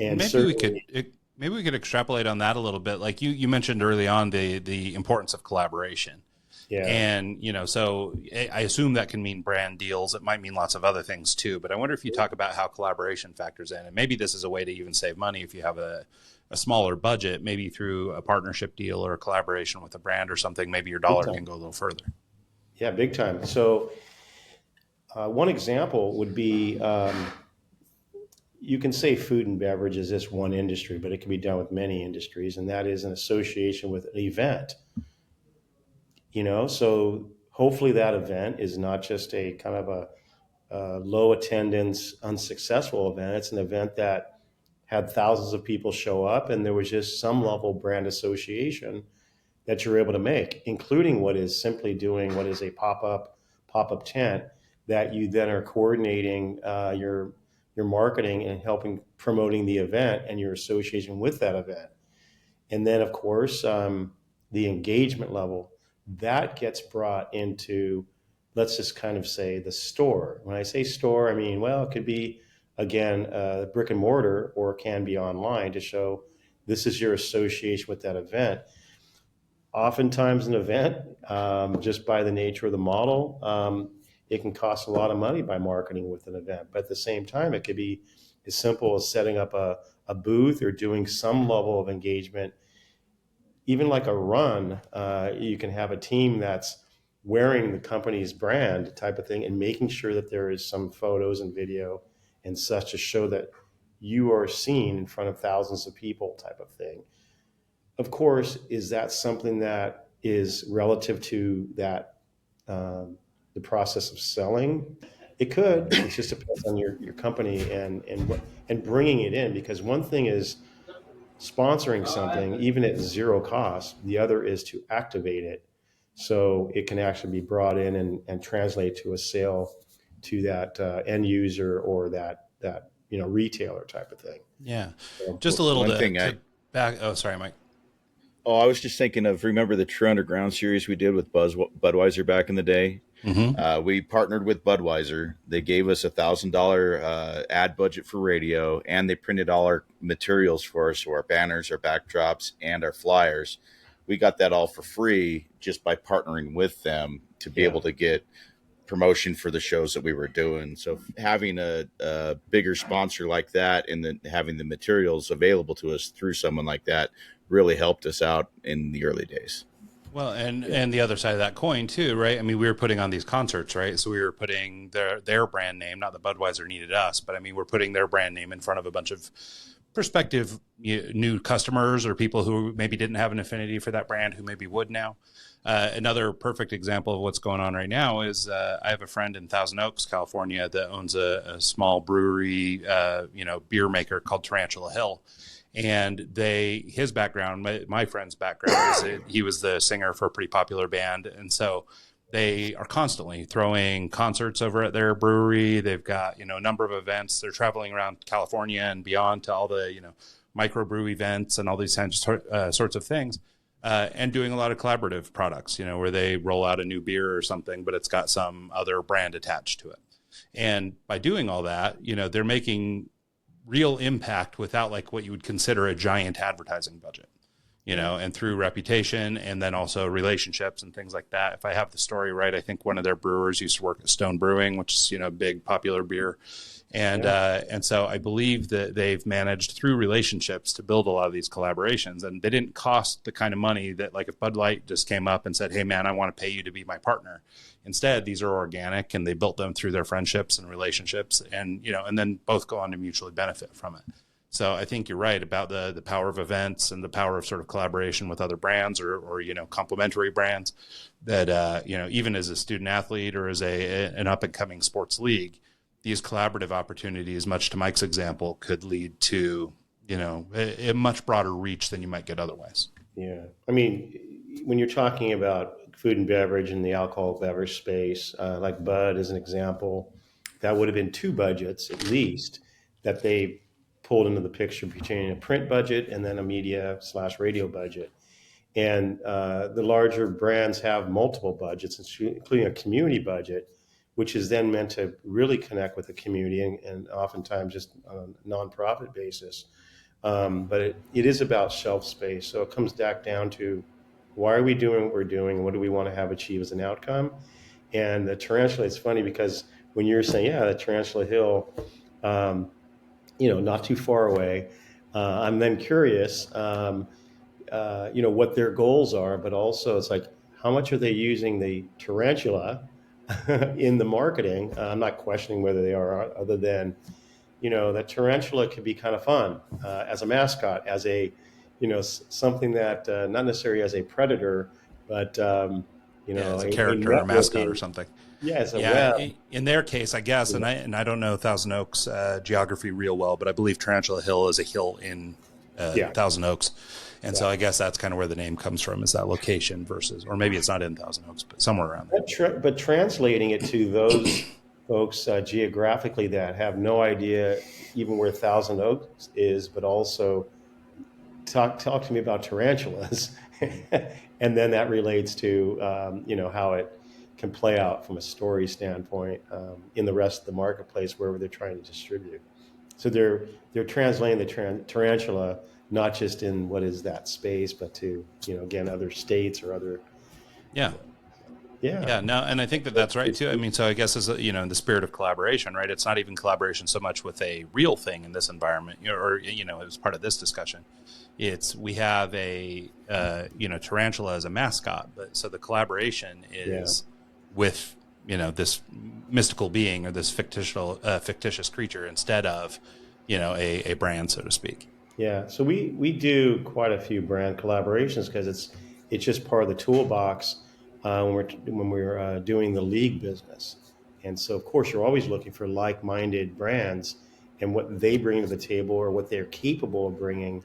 And Maybe we certainly, could maybe we could extrapolate on that a little bit. Like you mentioned early on the importance of collaboration. yeah. And, so I assume that can mean brand deals. It might mean lots of other things too. But I wonder if you talk about how collaboration factors in. And maybe this is a way to even save money if you have a smaller budget, maybe through a partnership deal or a collaboration with a brand or something. Maybe your Big dollar time. can go a little further. Yeah, big time. So one example would be you can say food and beverage is this one industry, but it can be done with many industries, and that is an association with an event. So hopefully that event is not just a kind of a low attendance, unsuccessful event. It's an event that had thousands of people show up, and there was just some level of brand association that you're able to make, including what is simply doing what is a pop-up tent that you then are coordinating your marketing and helping promoting the event and your association with that event. And then, of course, the engagement level that gets brought into, let's just kind of say the store. When I say store, I mean, well, it could be, again, brick and mortar or it can be online to show this is your association with that event. Oftentimes, an event, just by the nature of the model, it can cost a lot of money by marketing with an event. But at the same time, it could be as simple as setting up a booth or doing some level of engagement. Even like a run, you can have a team that's wearing the company's brand type of thing and making sure that there is some photos and video and such to show that you are seen in front of thousands of people type of thing. Of course, is that something that is relative to that the process of selling? It could. It just depends on your company and bringing it in, because one thing is sponsoring something even at zero cost. The other is to activate it so it can actually be brought in and translate to a sale to that end user or that retailer type of thing. Yeah. So, Just a little One thing to back. Oh, sorry, Mike. oh, I was just thinking of, remember the True Underground series we did with Budweiser back in the day? Mm-hmm. We partnered with Budweiser. They gave us $1,000 ad budget for radio, and they printed all our materials for us, so our banners, our backdrops, and our flyers. We got that all for free just by partnering with them to be yeah, able to get promotion for the shows that we were doing. So having a bigger sponsor like that, and then having the materials available to us through someone like that, really helped us out in the early days. Well, and yeah, and the other side of that coin too, right? I mean, we were putting on these concerts, right? So we were putting their brand name, not that Budweiser needed us, but I mean, we're putting their brand name in front of a bunch of prospective new customers or people who maybe didn't have an affinity for that brand who maybe would now. Another perfect example of what's going on right now is I have a friend in Thousand Oaks, California, that owns a small brewery, beer maker called Tarantula Hill. And his background, my friend's background is he was the singer for a pretty popular band. And so they are constantly throwing concerts over at their brewery. They've got, a number of events. They're traveling around California and beyond to all the, microbrew events and all these sorts of things. And doing a lot of collaborative products, where they roll out a new beer or something, but it's got some other brand attached to it. And by doing all that, they're making real impact without like what you would consider a giant advertising budget, and through reputation and then also relationships and things like that. If I have the story right, I think one of their brewers used to work at Stone Brewing, which is, big popular beer. And so I believe that they've managed through relationships to build a lot of these collaborations, and they didn't cost the kind of money that, like, if Bud Light just came up and said, "Hey man, I want to pay you to be my partner." Instead, these are organic, and they built them through their friendships and relationships, and then both go on to mutually benefit from it. So I think you're right about the power of events and the power of sort of collaboration with other brands or complementary brands that even as a student athlete or as an up and coming sports league, these collaborative opportunities, much to Mike's example, could lead to, a much broader reach than you might get otherwise. yeah. I mean, when you're talking about food and beverage and the alcohol beverage space, like Bud as an example, that would have been two budgets at least that they pulled into the picture between a print budget and then a media/radio budget. And the larger brands have multiple budgets, including a community budget, which is then meant to really connect with the community and oftentimes just on a nonprofit basis. But it is about shelf space. So it comes back down to why are we doing what we're doing and what do we want to have achieve as an outcome? And the tarantula, it's funny because when you're saying, yeah, the Tarantula Hill, not too far away, I'm then curious, what their goals are, but also it's like, how much are they using the tarantula in the marketing? I'm not questioning whether they are, other than, that tarantula could be kind of fun as a mascot, as a, something that not necessarily as a predator, but, Yeah, as a a character or a mascot or networking, something. yeah, as a Yeah, web. in their case, I guess, Yeah. and I don't know Thousand Oaks geography real well, but I believe Tarantula Hill is a hill in Yeah. Thousand Oaks, and Yeah. so I guess that's kind of where the name comes from, is that location versus, or maybe it's not in Thousand Oaks, but somewhere around there. But translating it to those folks geographically that have no idea even where Thousand Oaks is, but also talk to me about tarantulas, and then that relates to how it can play out from a story standpoint in the rest of the marketplace wherever they're trying to distribute. So they're translating the tarantula not just in what is that space, but to again other states or other. Yeah. Yeah. Yeah, no, and I think that that's right too. I mean, so I guess as in the spirit of collaboration, right? It's not even collaboration so much with a real thing in this environment, or as part of this discussion. It's we have a tarantula as a mascot, but so the collaboration is with this mystical being or this fictitious creature instead of a brand, so to speak. Yeah, so we do quite a few brand collaborations because it's just part of the toolbox when we're doing the league business. And so, of course, you're always looking for like-minded brands and what they bring to the table or what they're capable of bringing,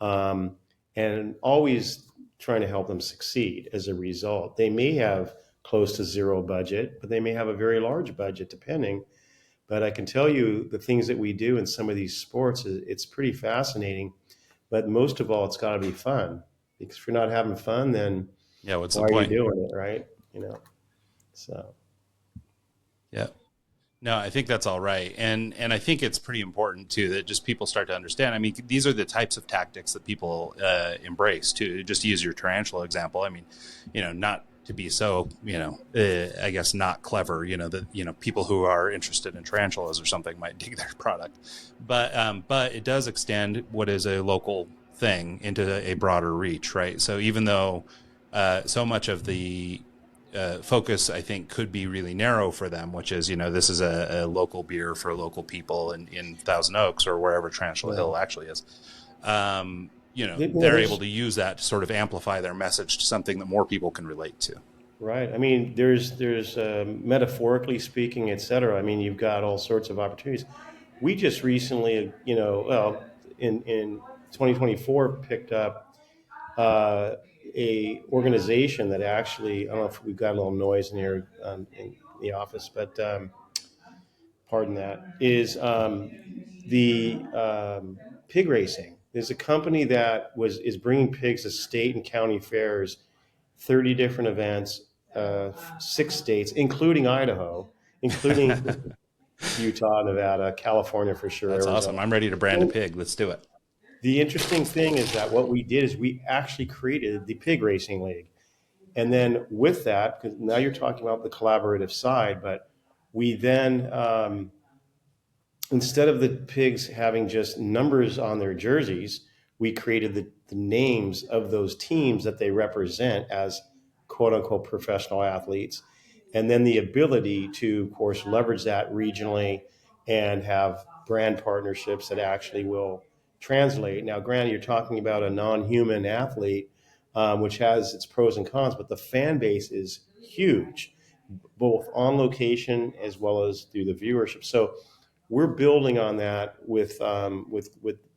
um, and always trying to help them succeed as a result. They may have close to zero budget, but they may have a very large budget, depending. But I can tell you the things that we do in some of these sports, it's pretty fascinating. But most of all, it's got to be fun. Because if you're not having fun, then Yeah. What's the why are you point? doing it, right? You know, so. Yeah. No, I think that's all right. And I think it's pretty important too that just people start to understand. I mean, these are the types of tactics that people embrace too. Just to use your tarantula example. I mean, not to be so, I guess not clever, that, people who are interested in tarantulas or something might dig their product, but it does extend what is a local thing into a broader reach, right? So even though so much of the focus, I think, could be really narrow for them, which is, this is a local beer for local people in Thousand Oaks or wherever Tarantula Yeah. Hill actually is. Well, They're able there's to use that to sort of amplify their message to something that more people can relate to. right. I mean, there's metaphorically speaking, et cetera. I mean, you've got all sorts of opportunities. We just recently, well, in 2024, picked up uh, a organization that actually, I don't know if we've got a little noise in here in the office, but pardon that, is the pig racing. There's a company that is bringing pigs to state and county fairs, 30 different events, 6 states, including Idaho, including Utah, Nevada, California for sure, That's awesome. Arizona. I'm ready to brand a pig. Let's do it. The interesting thing is that what we did is we actually created the pig racing league. And then with that, because now you're talking about the collaborative side, but we then, instead of the pigs having just numbers on their jerseys, we created the names of those teams that they represent as quote unquote professional athletes. And then the ability to, of course, leverage that regionally and have brand partnerships that actually will translate. Now, granted, you're talking about a non human athlete, which has its pros and cons, but the fan base is huge, both on location as well as through the viewership. So we're building on that with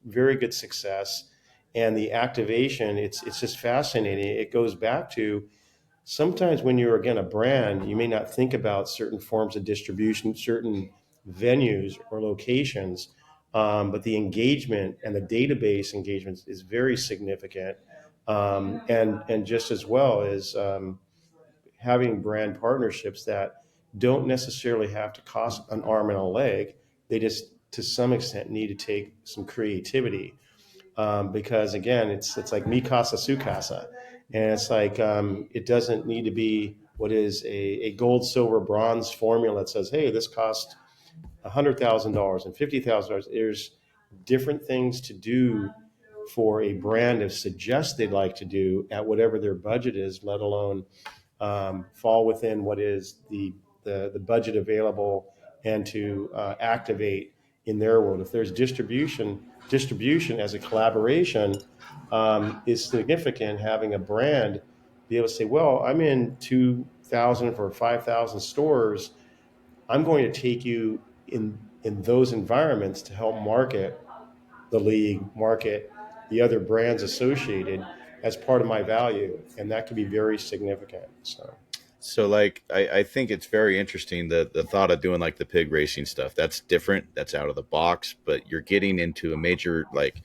very good success, and the activation. It's just fascinating. It goes back to sometimes when you're again a brand, you may not think about certain forms of distribution, certain venues or locations, but the engagement and the database engagement is very significant, and just as well as having brand partnerships that don't necessarily have to cost an arm and a leg. They just, to some extent, need to take some creativity, because again, it's like mi casa su casa, and it's like it doesn't need to be what is a gold, silver, bronze formula that says, hey, this costs $100,000 and $50,000. There's different things to do for a brand to suggest they'd like to do at whatever their budget is, let alone fall within what is the budget available and to activate in their world. If there's distribution as a collaboration is significant. Having a brand be able to say, well, I'm in 2,000 or 5,000 stores. I'm going to take you in those environments to help market the league, market the other brands associated as part of my value, and that can be very significant. So like I think it's very interesting the thought of doing like the pig racing stuff. That's different. That's out of the box, but you're getting into a major like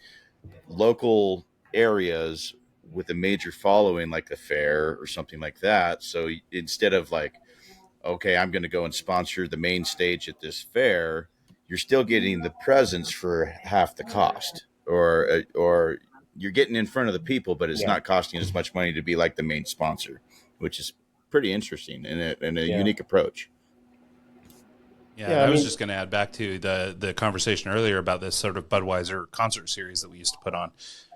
local areas with a major following like a fair or something like that. So instead of like, okay, I'm going to go and sponsor the main stage at this fair, you're still getting the presence for half the cost, or you're getting in front of the people, but it's Yeah, not costing as much money to be like the main sponsor, which is pretty interesting and a yeah, unique approach. Yeah, and yeah. I I was mean, just going to add back to the conversation earlier about this sort of Budweiser concert series that we used to put on.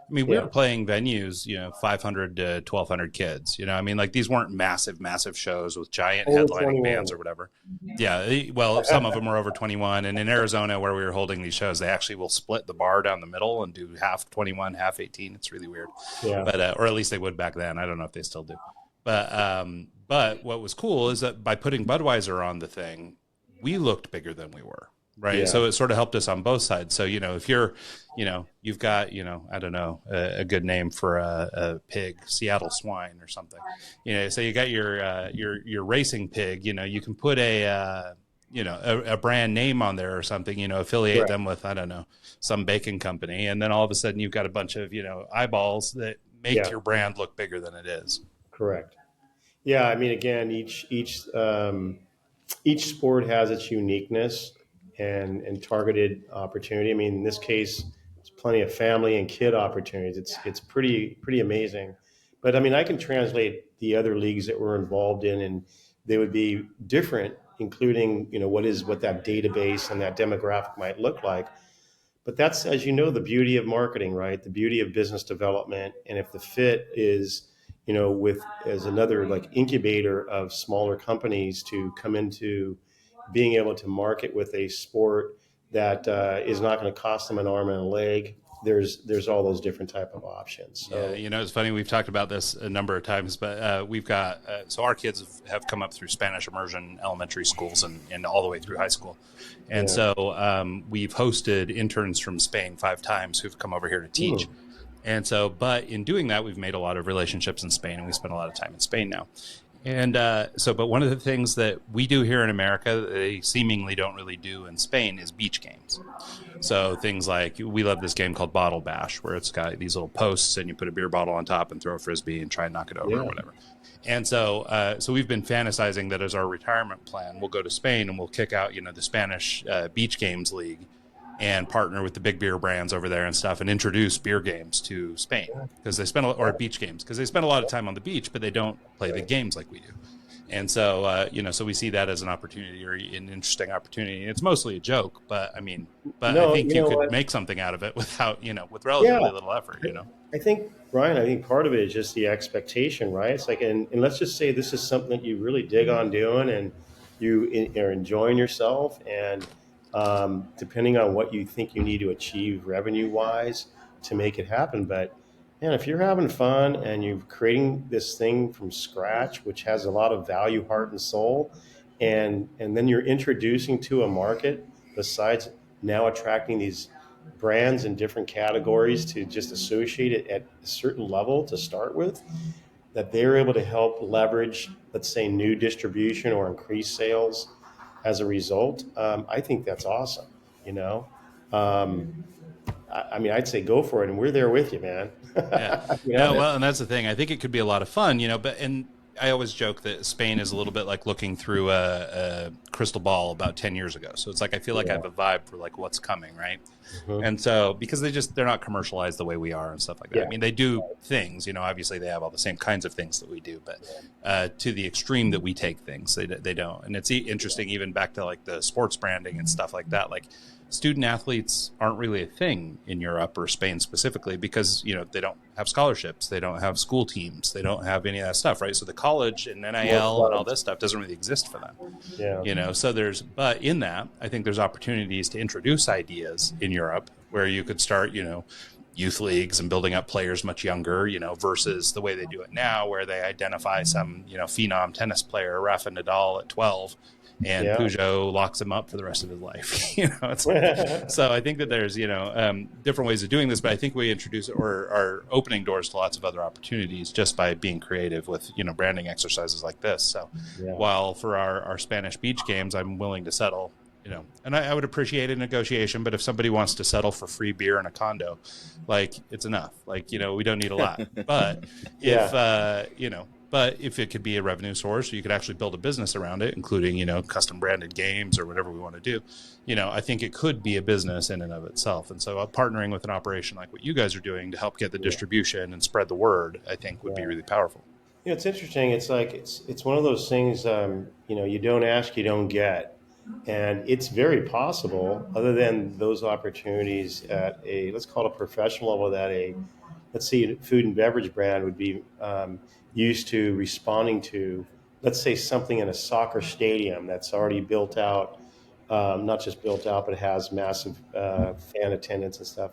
I mean, we were yeah, playing venues, 500 to 1,200 kids. I mean, like these weren't massive shows with giant over headlining 21. bands or whatever. Yeah, well, some of them were over 21. And in Arizona, where we were holding these shows, they actually will split the bar down the middle and do half 21, half 18. It's really weird, Yeah, but or at least they would back then. I don't know if they still do. But what was cool is that by putting Budweiser on the thing, we looked bigger than we were. Right. Yeah. So it sort of helped us on both sides. So, if you're, you've got, I don't know, a good name for a pig, Seattle swine or something, so you got your racing pig, you can put a brand name on there or something, affiliate Correct. them with, I don't know, some bacon company. And then all of a sudden you've got a bunch of, eyeballs that make Yeah. your brand look bigger than it is. Correct. Yeah. I mean, again, each sport has its uniqueness and targeted opportunity. I mean, in this case, there's plenty of family and kid opportunities. It's pretty amazing. But I mean, I can translate the other leagues that we're involved in, and they would be different, including what that database and that demographic might look like. But that's, as you know, the beauty of marketing, right? The beauty of business development. And if the fit is, with as another like incubator of smaller companies to come into being able to market with a sport that is not going to cost them an arm and a leg. There's all those different type of options. Yeah, So it's funny. We've talked about this a number of times, but we've got so our kids have come up through Spanish immersion elementary schools and all the way through high school, and yeah. so we've hosted interns from Spain 5 times who've come over here to teach. Hmm. And so, but in doing that, we've made a lot of relationships in Spain, and we spend a lot of time in Spain now. And but one of the things that we do here in America that they seemingly don't really do in Spain is beach games. So things like we love this game called Bottle Bash, where it's got these little posts and you put a beer bottle on top and throw a frisbee and try and knock it over or Yeah. whatever. And so we've been fantasizing that as our retirement plan, we'll go to Spain and we'll kick out, the Spanish Beach Games League and partner with the big beer brands over there and stuff and introduce beer games to Spain because they spend or beach games because they spend a lot of time on the beach, but they don't play the Right. games like we do. And so, so we see that as an opportunity or an interesting opportunity. It's mostly a joke, but I mean, but I No, think you you know could what? make something out of it without, with Yeah. relatively little effort. I think, Brian, I think part of it is just the expectation, right? It's like, and let's just say this is something that you really dig on doing and are enjoying yourself. And depending on what you think you need to achieve revenue wise to make it happen. But man, if you're having fun and you're creating this thing from scratch, which has a lot of value, heart, and soul, and then you're introducing to a market besides now attracting these brands in different categories to just associate it at a certain level to start with, that they're able to help leverage, let's say, new distribution or increase sales as a result. I think that's awesome. You know, um, I mean, I'd say go for it, and we're there with you, man. Yeah. No, well, and that's the thing. I think it could be a lot of fun, but and I always joke that Spain is a little bit like looking through a crystal ball about 10 years ago. So it's like I feel like I Yeah. have a vibe for like what's coming, right? Mhm. And so because they're not commercialized the way we are and stuff like that. I Yeah. mean, they do things, obviously they have all the same kinds of things that we do, but to the extreme that we take things, they don't. And it's interesting even back to like the sports branding and stuff like that. Like student athletes aren't really a thing in Europe or Spain specifically because they don't have scholarships, they don't have school teams, they don't have any of that stuff, right? So the college and More NIL and all clubs. this stuff doesn't really exist for them. Yeah. So but in that I think there's opportunities to introduce ideas in Europe where you could start youth leagues and building up players much younger, versus the way they do it now where they identify some phenom tennis player Rafa Nadal at 12 and Yeah. Peugeot locks him up for the rest of his life. It's like, so I think that there's different ways of doing this, but I think we introduce or are opening doors to lots of other opportunities just by being creative with branding exercises like this. So Yeah. while for our Spanish beach games, I'm willing to settle. And I would appreciate a negotiation, but if somebody wants to settle for free beer in a condo, like it's enough. Like, we don't need a lot. But if, Yeah. but if it could be a revenue source, or you could actually build a business around it, including, custom branded games or whatever we want to do, I think it could be a business in and of itself. And so partnering with an operation like what you guys are doing to help get the Yeah. distribution and spread the word, I think would be Yeah. really powerful. It's interesting. It's like it's one of those things. You don't ask, you don't get, and it's very possible. Other than those opportunities at a, let's call it a professional level, that a, let's see, a food and beverage brand would be used to responding to, let's say, something in a soccer stadium that's already built out, not just built out, but has massive fan attendance and stuff,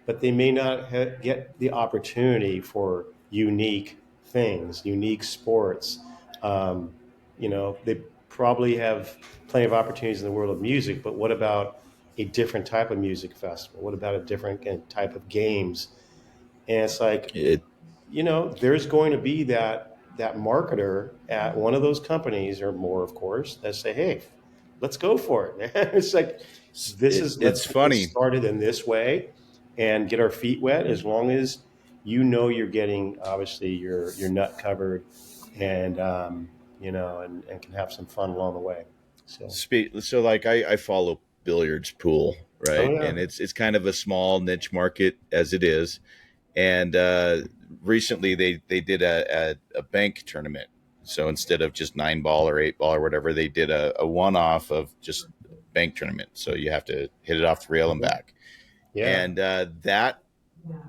but they may not get the opportunity for unique things, unique sports. They probably have plenty of opportunities in the world of music, but what about a different type of music festival? What about a different type of games? And it's like, It, there's going to be that marketer at one of those companies or more, of course, that say, "Hey, let's go for it, man." It's like, let's it's get this funny. started in this way and get our feet wet. As long as you're getting obviously your nut covered, and and can have some fun along the way. So, So like I follow billiards pool, oh right? yeah, And it's kind of a small niche market as it is. And recently they did a bank tournament. So instead of just 9 ball or 8 ball or whatever, they did a one off of just bank tournament. So you have to hit it off the rail and mhm, back. yeah, And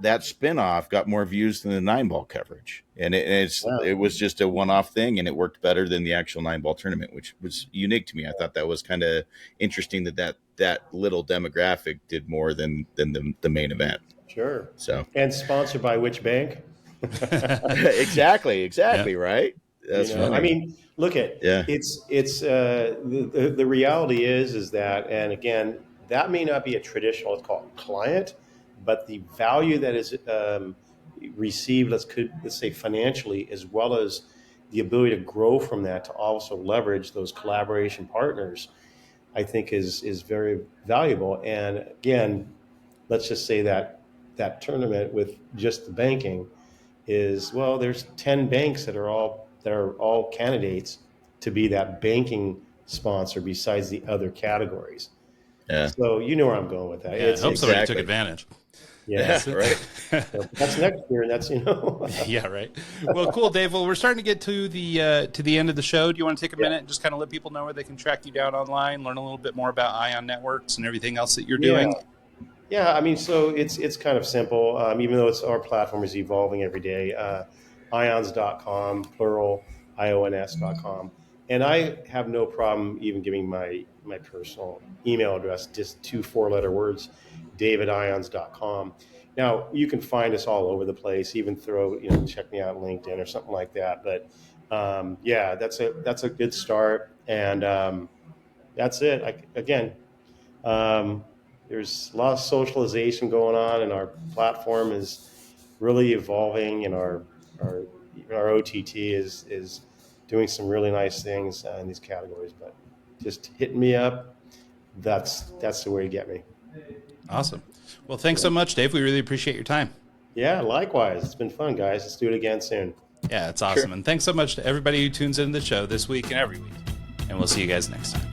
that spinoff got more views than the 9 ball coverage, and yeah, it was just a one-off thing, and it worked better than the actual 9 ball tournament, which was unique to me. I thought that was kind of interesting that little demographic did more than the main event. sure. So And sponsored by which bank? Yeah. exactly right. That's I funny. mean, look at Yeah, it's the reality is that, and again, that may not be a traditional, let's call it client, but the value that is received, let's say financially, as well as the ability to grow from that to also leverage those collaboration partners, I think is very valuable. And again, let's just say that tournament with just the banking is, well, there's 10 banks that are all candidates to be that banking sponsor besides the other categories. yeah, So you know where I'm going with that. Yeah. I hope somebody took exactly. advantage. Yeah. Yeah, right. So that's next year, and that's Yeah, right. Well, cool, Dave. Well, we're starting to get to the end of the show. Do you want to take a yeah, minute and just kind of let people know where they can track you down online, learn a little bit more about ION Networks and everything else that you're yeah. doing? Yeah, I mean, so it's kind of simple, even though our platform is evolving every day. Ions.com, plural, IONS.com. And I have no problem even giving my personal email address, just 2 4-letter words, davidions.com. Now, you can find us all over the place, even check me out on LinkedIn or something like that. But yeah, that's a good start. And that's it. Again, um, there's a lot of socialization going on, and our platform is really evolving, and our our OTT is doing some really nice things in these categories. But just hitting me up, that's the way to get me. Awesome. Well, thanks Yeah, so much, Dave. We really appreciate your time. yeah. Likewise, it's been fun, guys. Let's do it again soon. Yeah, it's Sure. awesome. And thanks so much to everybody who tunes into the show this week and every week. And we'll see you guys next time.